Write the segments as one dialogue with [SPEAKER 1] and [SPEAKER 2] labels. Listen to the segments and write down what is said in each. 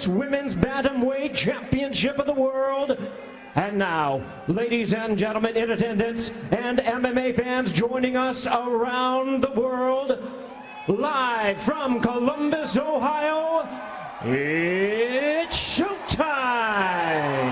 [SPEAKER 1] Force Women's Bantamweight Championship of the World. And now, ladies and gentlemen in attendance and MMA fans joining us around the world, live from Columbus, Ohio, it's showtime!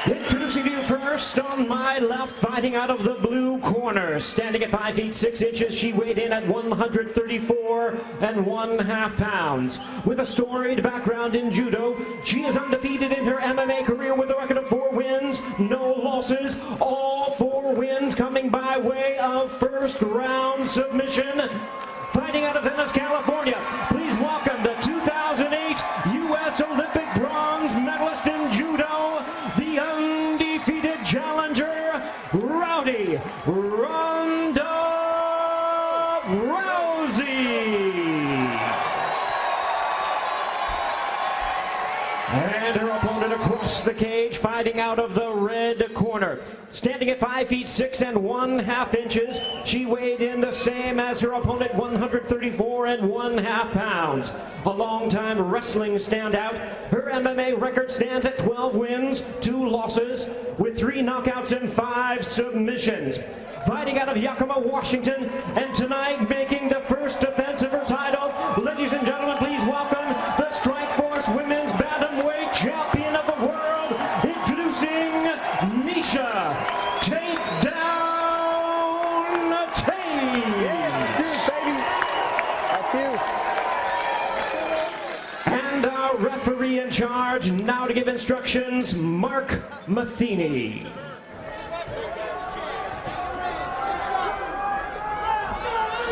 [SPEAKER 1] Introducing you first, on my left, fighting out of the blue corner, standing at 5 feet 6 inches, she weighed in at 134 1/2 pounds. With a storied background in judo, she is undefeated in her MMA career with a record of 4 wins, no losses, all 4 wins coming by way of first round submission. Fighting out of Venice, California, please welcome the 2008 U.S. Olympic bronze medalist in judo, the undefeated challenger, Ronda Rousey. And her opponent across the cage, fighting out of the red corner. Standing at 5 feet 6 1/2 inches, she weighed in the same as her opponent, 134 1/2 pounds. A long-time wrestling standout, her MMA record stands at 12 wins, 2 losses, with 3 knockouts and 5 submissions. Fighting out of Yakima, Washington, and tonight making the first defense of her title, ladies and gentlemen, please welcome the Strikeforce Women's Bantamweight Champion of the World, introducing Miesha Tate down Tate.
[SPEAKER 2] Yeah, let's do it, baby. That's you.
[SPEAKER 1] And our referee in charge now to give instructions, Mark Matheny.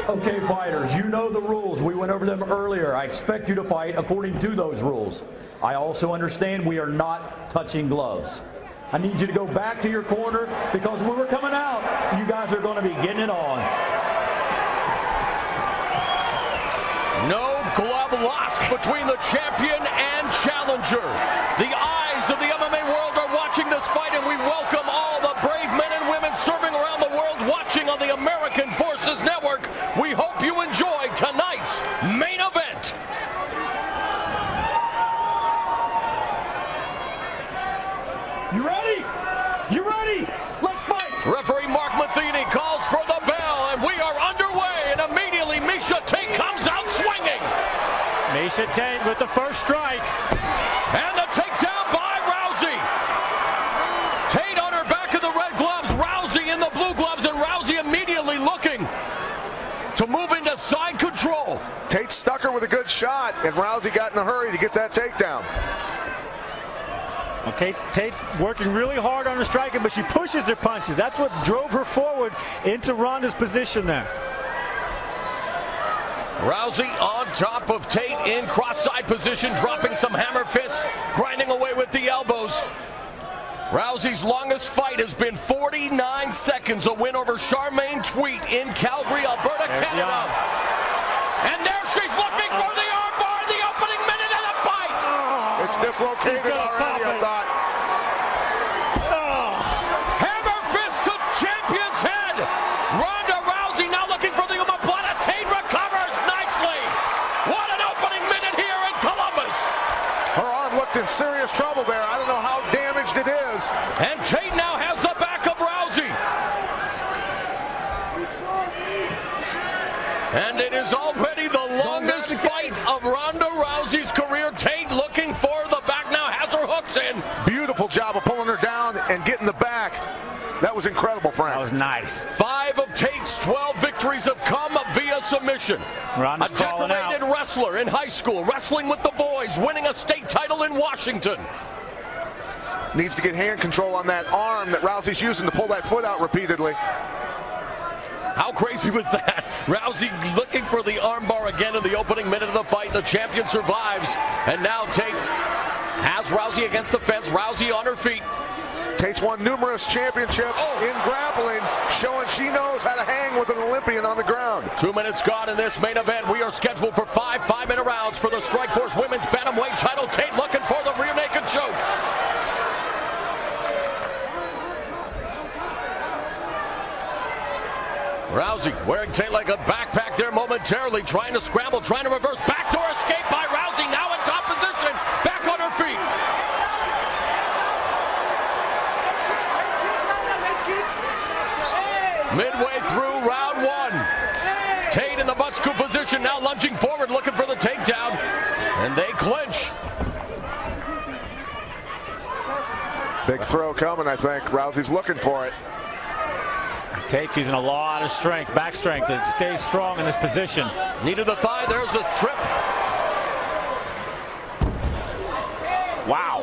[SPEAKER 3] Okay, fighters, you know the rules. We went over them earlier. I expect you to fight according to those rules. I also understand we are not touching gloves. I need you to go back to your corner because when we're coming out, you guys are going to be getting it on.
[SPEAKER 4] No glove lost between the champion and challenger. The eyes of the MMA world are watching this fight, and we welcome all the brave men and women serving around the world watching on the American Forces Network. We hope you enjoy tonight's main event.
[SPEAKER 3] You ready? You ready? Let's fight!
[SPEAKER 4] Referee Mark Matheny calls for the bell, and we are underway, and immediately Miesha Tate comes out swinging.
[SPEAKER 5] Miesha Tate with the first strike.
[SPEAKER 4] And the takedown by Rousey. Tate on her back in the red gloves, Rousey in the blue gloves, and Rousey immediately looking to move into side control.
[SPEAKER 2] Tate stuck her with a good shot, and Rousey got in a hurry to get that takedown.
[SPEAKER 5] Okay, Tate's working really hard on her striking, but she pushes her punches. That's what drove her forward into Ronda's position there.
[SPEAKER 4] Rousey on top of Tate in cross-side position, dropping some hammer fists, grinding away with the elbows. Rousey's longest fight has been 49 seconds, a win over Charmaine Tweet in Calgary, Alberta, Canada. And there she's looking for the armbar, the opening minute of the fight.
[SPEAKER 2] It's dislocated already, I thought.
[SPEAKER 4] Hammer fist to champion's head. Ronda Rousey now looking for the omoplata. Tate recovers nicely. What an opening minute here in Columbus.
[SPEAKER 2] Her arm looked in serious trouble there. I don't know how damaged it is.
[SPEAKER 4] And Tate now has the back of Rousey. And it is already the longest fight of Ronda Rousey's career. Tate looking for the back now, has her hooks in.
[SPEAKER 2] Beautiful job of pulling her down and getting the back. That was incredible, Frank.
[SPEAKER 5] That was nice.
[SPEAKER 4] 5 of Tate's 12 victories have come via submission.
[SPEAKER 5] Ronda's
[SPEAKER 4] a
[SPEAKER 5] calling
[SPEAKER 4] decorated
[SPEAKER 5] out.
[SPEAKER 4] wrestler in high school, wrestling with the boys, winning a state title in Washington.
[SPEAKER 2] Needs to get hand control on that arm that Rousey's using to pull that foot out repeatedly.
[SPEAKER 4] How crazy was that? Rousey looking for the armbar again in the opening minute of the fight. The champion survives. And now Tate has Rousey against the fence. Rousey on her feet.
[SPEAKER 2] Tate's won numerous championships in grappling, showing she knows how to hang with an Olympian on the ground.
[SPEAKER 4] 2 minutes gone in this main event. We are scheduled for 5 5-minute rounds for the Strikeforce Women's Bantamweight title. Tate looking for the rear naked choke. Rousey wearing Tate like a backpack there momentarily. momentarily, trying to scramble, trying to reverse. Backdoor escape by Rousey, now in top position. Back on her feet. Midway through round one. Tate in the butt scoop position, now lunging forward, looking for the takedown. And they clinch.
[SPEAKER 2] Big throw coming, I think. Rousey's looking for it.
[SPEAKER 5] Tate's using a lot of strength, back strength, to stay strong in this position.
[SPEAKER 4] Needed the thigh, there's the trip.
[SPEAKER 5] Wow.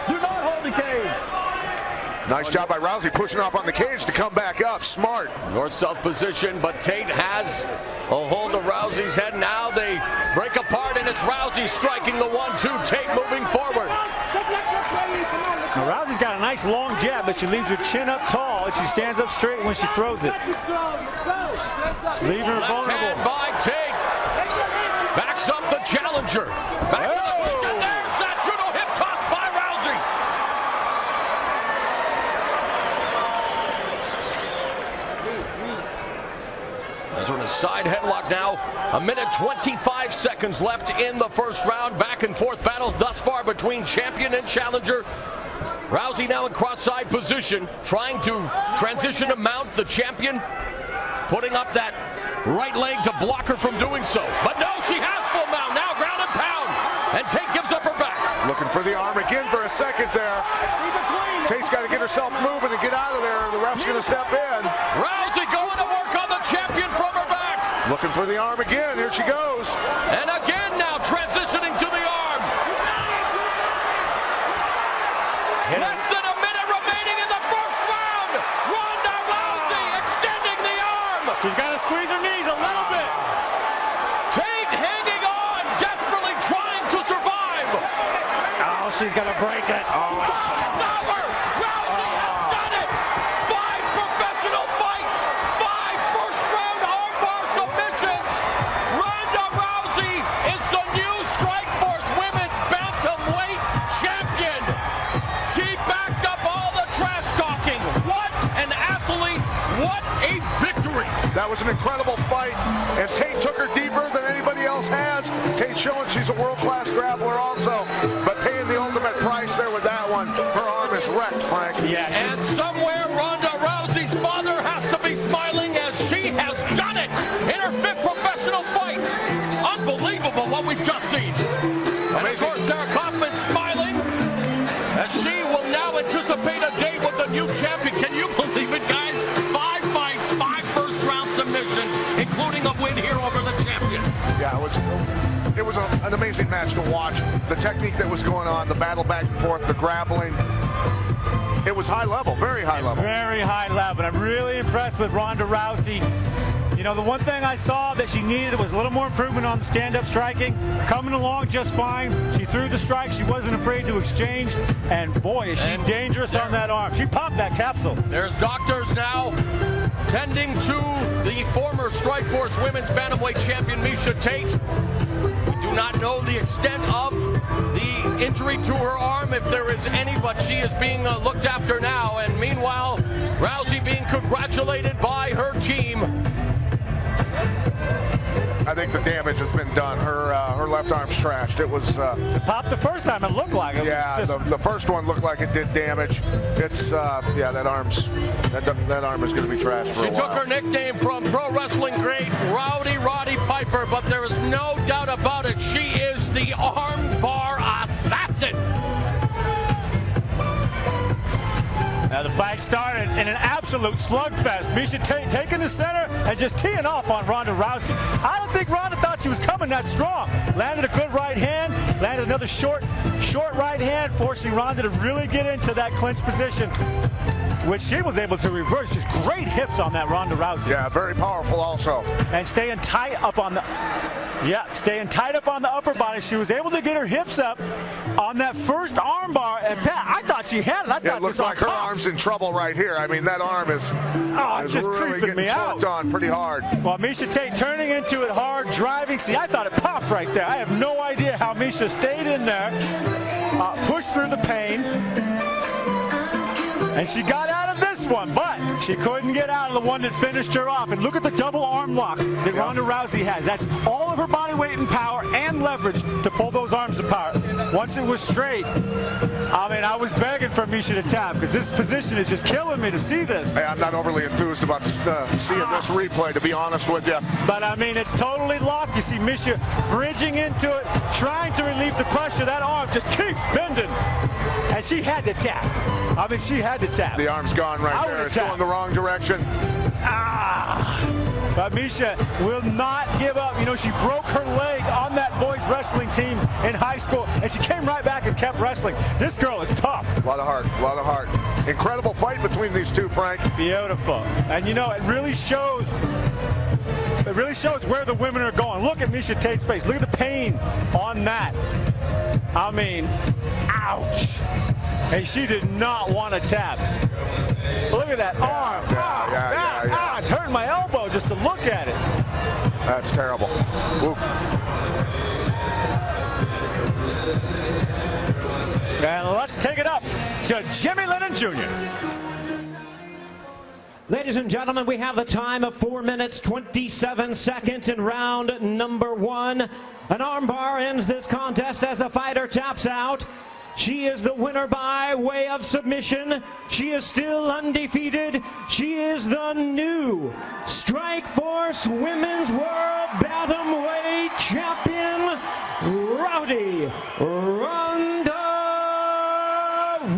[SPEAKER 3] Do not hold the cage.
[SPEAKER 2] Nice job by Rousey pushing off on the cage to come back up. Smart.
[SPEAKER 4] North-south position, but Tate has a hold of Rousey's head. Now they break apart, and it's Rousey striking the 1-2. Tate moving forward.
[SPEAKER 5] Now, Rousey's got a nice long jab, but she leaves her chin up tall, and she stands up straight when she throws it. Leaving her vulnerable.
[SPEAKER 4] Left hand by Tate. Backs up the challenger. Back to the clinch, and there's that judo hip toss by Rousey. As we're in a side headlock now. A minute 25 seconds left in the first round. Back and forth battle thus far between champion and challenger. Rousey now in cross-side position, trying to transition to mount the champion, putting up that right leg to block her from doing so. But no, she has full mount, now ground and pound, and Tate gives up her back.
[SPEAKER 2] Looking for the arm again for a second there. Tate's got to get herself moving and get out of there. The ref's going to step in.
[SPEAKER 4] Rousey going to work on the champion from her back.
[SPEAKER 2] Looking for the arm again. Here she goes.
[SPEAKER 4] And again now transitioning to the arm. Less than a minute remaining in the first round. Ronda Rousey extending the arm.
[SPEAKER 5] She's got to squeeze her knees a little bit.
[SPEAKER 4] Tate hanging on, desperately trying to survive.
[SPEAKER 5] Oh, she's going to break it. Oh.
[SPEAKER 4] It's over. Rousey has done it. 5 professional fights. 5 first-round armbar submissions. Ronda Rousey is the new Strikeforce Women's Bantamweight Champion. She backed up all the trash talking. What an athlete. What a victory.
[SPEAKER 2] That was an incredible fight, and Tate took her deeper than anybody else has. Tate showing she's a world-class grappler also, but paying the ultimate price there with that one. Her arm is wrecked, Frank.
[SPEAKER 5] Yeah.
[SPEAKER 4] And somewhere Ronda Rousey's father has to be smiling as she has done it in her 5th professional fight. Unbelievable what we've just seen. And of course, Sarah Kaufman smiling as she will now anticipate a date with the new champion. Can you believe it, guys? 5 fights, 5 first-round submissions, including a win here over the champion.
[SPEAKER 2] Yeah, it was an amazing match to watch. The technique that was going on, the battle back and forth, the grappling. It was high level, very high level.
[SPEAKER 5] Very high level. I'm really impressed with Ronda Rousey. You know, the one thing I saw that she needed was a little more improvement on the stand-up striking. Coming along just fine. She threw the strike. She wasn't afraid to exchange. And boy, is she dangerous on that arm. She popped that capsule.
[SPEAKER 4] There's doctors now tending to the former Strikeforce Women's Bantamweight Champion, Miesha Tate. We do not know the extent of the injury to her arm, if there is any, but she is being looked after now. And meanwhile, Rousey being congratulated by her team.
[SPEAKER 2] I think the damage has been done. Her left arm's trashed. It was
[SPEAKER 5] It popped the first time. It looked like it.
[SPEAKER 2] yeah.
[SPEAKER 5] Was just...
[SPEAKER 2] The first one looked like it did damage. It's yeah. That arm is going to be trashed for a while.
[SPEAKER 4] She took her nickname from pro wrestling great Rowdy Roddy Piper, but there is no doubt about it. She is the armbar assassin.
[SPEAKER 5] Now the fight started in an absolute slugfest. Miesha Tate taking the center and just teeing off on Ronda Rousey. I don't think Ronda thought she was coming that strong. Landed a good right hand, landed another short right hand, forcing Ronda to really get into that clinch position, which she was able to reverse. Just great hips on that Ronda Rousey.
[SPEAKER 2] Yeah, very powerful also.
[SPEAKER 5] And staying tight up on the upper body. She was able to get her hips up on that first armbar, and Pat, I thought she had it. I thought
[SPEAKER 2] It looks like her arm's in trouble right here. I mean, that arm is
[SPEAKER 5] just
[SPEAKER 2] really
[SPEAKER 5] creeping me
[SPEAKER 2] getting
[SPEAKER 5] out.
[SPEAKER 2] torqued on pretty hard.
[SPEAKER 5] Well, Miesha Tate turning into it hard, driving. See, I thought it popped right there. I have no idea how Miesha stayed in there, pushed through the pain, and she got out of this one. But She couldn't get out of the one that finished her off. And look at the double arm lock that Ronda Rousey has. That's all of her body weight and power and leverage to pull those arms apart. Once it was straight, I mean, I was begging for Miesha to tap because this position is just killing me to see this.
[SPEAKER 2] Hey, I'm not overly enthused about seeing this replay, to be honest with you.
[SPEAKER 5] But, I mean, it's totally locked. You see Miesha bridging into it, trying to relieve the pressure. That arm just keeps bending. And she had to tap. I mean, she had to tap.
[SPEAKER 2] The arm's gone right there. It's going the wrong direction.
[SPEAKER 5] But Miesha will not give up. You know, she broke her leg on that boys wrestling team in high school, and she came right back and kept wrestling. This girl is tough.
[SPEAKER 2] A lot of heart, a lot of heart. Incredible fight between these two, Frank.
[SPEAKER 5] Beautiful. And, you know, it really shows where the women are going. Look at Miesha Tate's face. Look at the pain on that. I mean, ouch. Hey, she did not want to tap. Look at that arm.
[SPEAKER 2] Yeah.
[SPEAKER 5] It's hurting my elbow just to look at it.
[SPEAKER 2] That's terrible. Oof.
[SPEAKER 5] And let's take it up to Jimmy Lennon Jr.
[SPEAKER 1] Ladies and gentlemen, we have the time of 4 minutes, 27 seconds in round number 1. An armbar ends this contest as the fighter taps out. She is the winner by way of submission. She is still undefeated. She is the new Strikeforce Women's World Bantamweight Champion, Ronda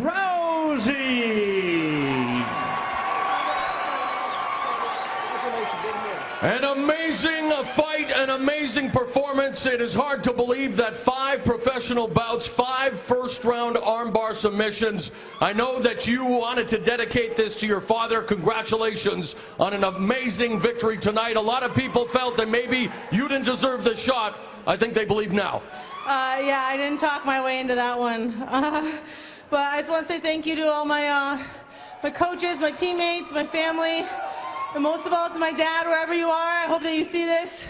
[SPEAKER 1] Rousey.
[SPEAKER 4] An amazing fight, an amazing performance. It is hard to believe that 5 professional bouts, 5 first-round armbar submissions. I know that you wanted to dedicate this to your father. Congratulations on an amazing victory tonight. A lot of people felt that maybe you didn't deserve the shot. I think they believe now.
[SPEAKER 6] Yeah, I didn't talk my way into that one. But I just want to say thank you to all my coaches, my teammates, my family. And most of all, to my dad, wherever you are, I hope that you see this.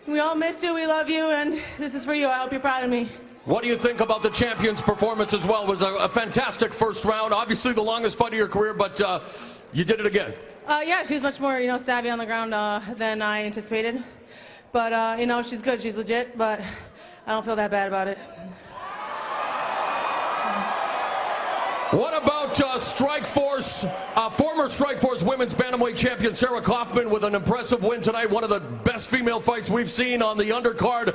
[SPEAKER 6] We all miss you, we love you, and this is for you. I hope you're proud of me.
[SPEAKER 4] What do you think about the champion's performance as well? It was a fantastic first round. Obviously the longest fight of your career, but you did it again.
[SPEAKER 6] Yeah, she was much more, savvy on the ground than I anticipated. But, she's good, she's legit, but I don't feel that bad about it.
[SPEAKER 4] What about former Strikeforce Women's Bantamweight Champion Sarah Kaufman with an impressive win tonight? One of the best female fights we've seen on the undercard.